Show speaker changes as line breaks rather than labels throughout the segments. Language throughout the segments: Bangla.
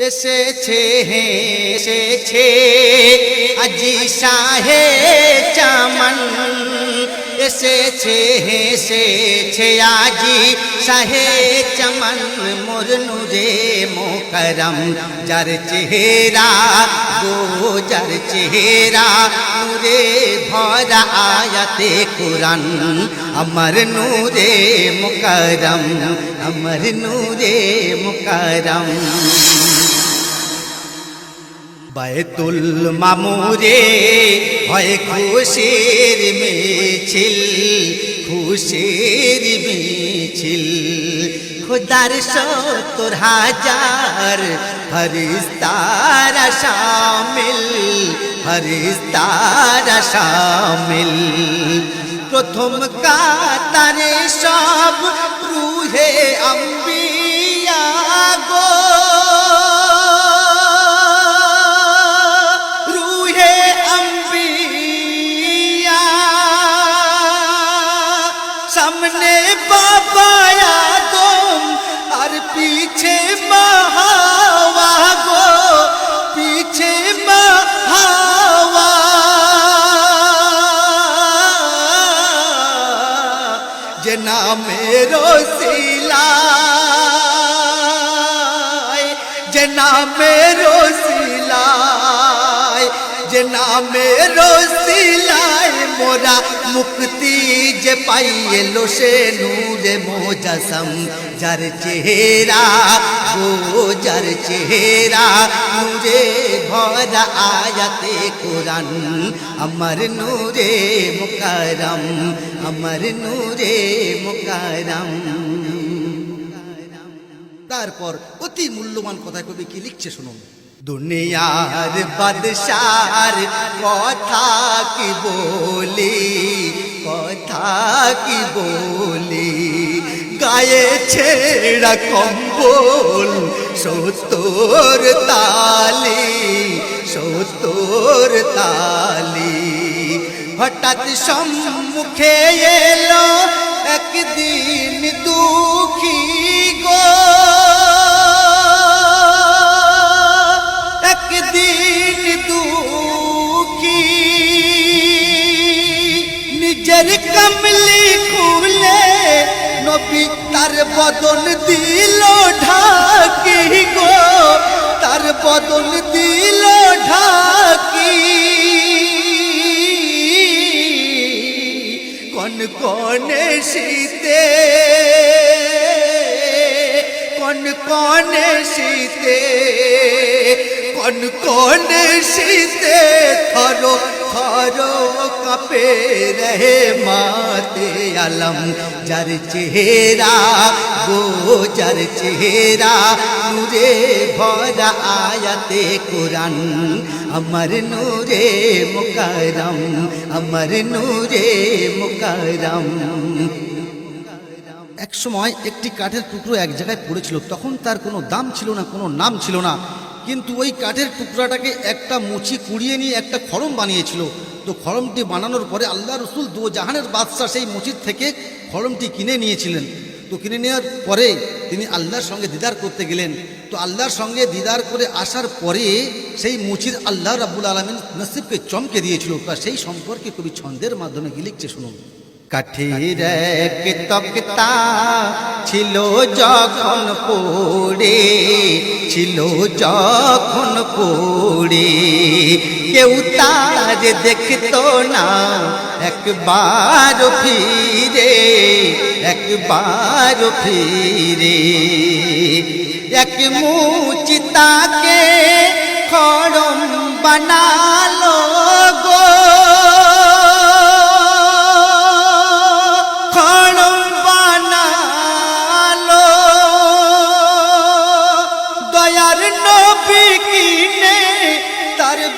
এসেছে এসেছে আজি শাহে চামন, এসেছে এসেছে আজি শাহে চমন, মোর নূরে মোকরম যার চেহারা গো যার চেহারা নূরে ভরা আয়াতে কুরআন, আমার নূরে মোকরম আমার নূরে মোকরম। বাইতুল মামুরে হয় খুশির মিছিল, খুশির মিছিল, খুদার ৭০,০০০ ফরিস্তারা শামিল, ফরিস্তারা শামিল। প্রথম কাতারে সব রূহে আম্বিয়া গো, সামনে বাবা আদম আর পিছে মা হাওয়া গো, পিছে মা হাওয়া। যে নামের ওসিলায়, যে নামের ওসিলায়, যে নামের ওসিলায় মোরা মুক্তি যে পাইলো সে নূরে মোজাসম, যার চেহারা গো যার চেহারা নূরে ভরা আয়াতে কুরআন, আমার নূরে মুকরম আমার নূরে মুকরম। তারপর অতি মূল্যবান কথা কবি কি লিখছে শুনুন। দুনিয়ার বাদশার কথা কি বলি, কথা কি বলি, গায়ে ছেঁড়া কম্বল ৭০ তালি, ৭০ তালি। হঠাৎ সম্মুখে এলো একদিন দুঃখী গো, একদিন দুঃখী, নিজের কমলি খুলে নবী তার বদন দিল ঢাকি গো, তার বদন দিল ঢাকি। কনকনে শীতে, কনকনে শীতে, কনকনে শীতে থর থর কাঁপে রহে মাতে আলম, যার চেহারা গো যার চেহারা নূরে ভরা আয়াতে কুরআন, আমার নূরে মুকরম আমার নূরে মুকরম। এক সময় একটি কাঠের টুকরো এক জায়গায় পড়েছিল, তখন তার কোনো দাম ছিল না, কোনো নাম ছিল না, কিন্তু ওই কাঠের টুকরাটাকে একটা মুচি কুড়িয়ে নিয়ে একটা খড়ম বানিয়েছিল। তো খড়মটি বানানোর পরে আল্লাহ রসুল দু জাহানের বাদশাহ সেই মুচির থেকে খড়মটি কিনে নিয়েছিলেন। তো কিনে নেওয়ার পরে তিনি আল্লাহর সঙ্গে দিদার করতে গেলেন। তো আল্লাহর সঙ্গে দিদার করে আসার পরে সেই মুচির আল্লাহ রাব্বুল আলামিন নসিবকে চমকে দিয়েছিল। তা সেই সম্পর্কে কবি ছন্দের মাধ্যমে কি লিখছে শুনুন। কাঠির এক তক্তা ছিল যখন পড়ে, ছিল যখন পড়ে, কেউ তার দেখতো না একবার ফিরে, একবার ফিরে। এক মুচি তাকে খড়ম বানালো গো,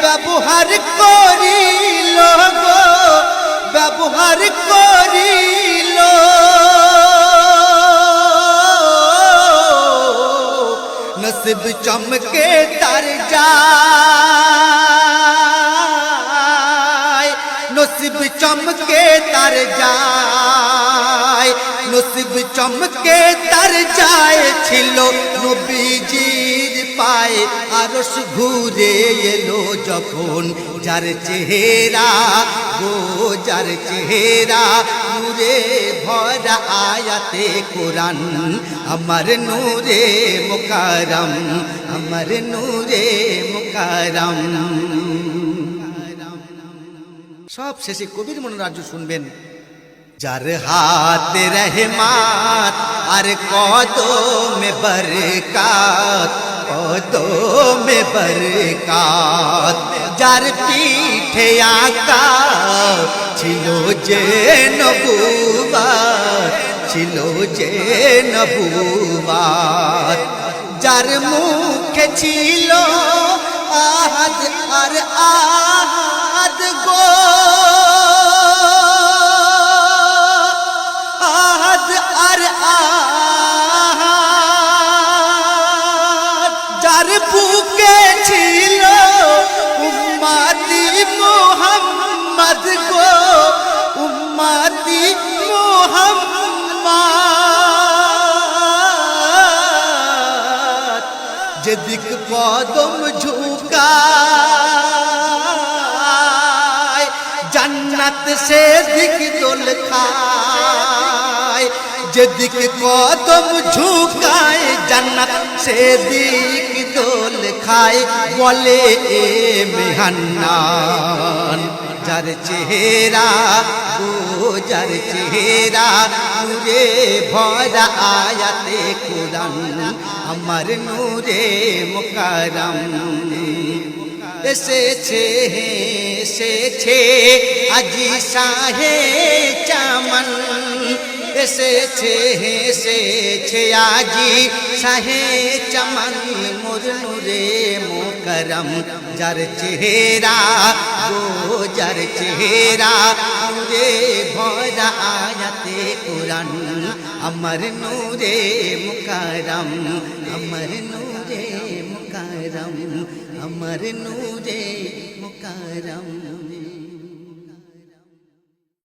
ব্যবহার করিল গো, ব্যবহার করিল। নসিব চমকে তার যায়, নসিব চমকে তার যায়, নসিব চমকে তার যায়। ছিল নবীজির পায় আরশ ঘুরে এলো যখন, যার চেহারা গো যার চেহারা নূরে ভরা আয়াতে কোরআন, আমার নূরে মুকাররম, আমার নূরে মুকাররম। সব শেষে কবির মনোরাজ্য শুনবেন। যার হাত রহমাত আর কদমে বরকাত, কদমে বরকাত, যার পিঠে আকা ছিল যে নবুওয়াত, ছিল যে নবুওয়াত, যার মুখে ছিল আহাদ আর আহাদ গো, আহাদ আর আহাদ, যার বুকে ছিল উম্মতি মুহাম্মদ গো, উম্মতি মুহাম্মদ, যেদিক কদম ঝুঁকায় জান্নাত সে দিক দোল খায়, যেদিক কদম ঝুঁকায় জান্নাত সে দিক দোল খায়, বলে এ মেহান্নান। যার চেহারা গো যার চেহারা নূরে ভরা আয়াতে কোরআন, আমার নূরে মুকাররম। এসেছে এসেছে আজি শাহে চামন, এসেছে এসেছে আজি শাহে চমন, মোর নূরে মুকাররম। যার চেহারা গো যার চেহারা নূরে ভরা আয়াতে কোরআন, আমার নূরে মুকাররম, আমার নূরে মুকাররম, আমার নূরে মুকাররম।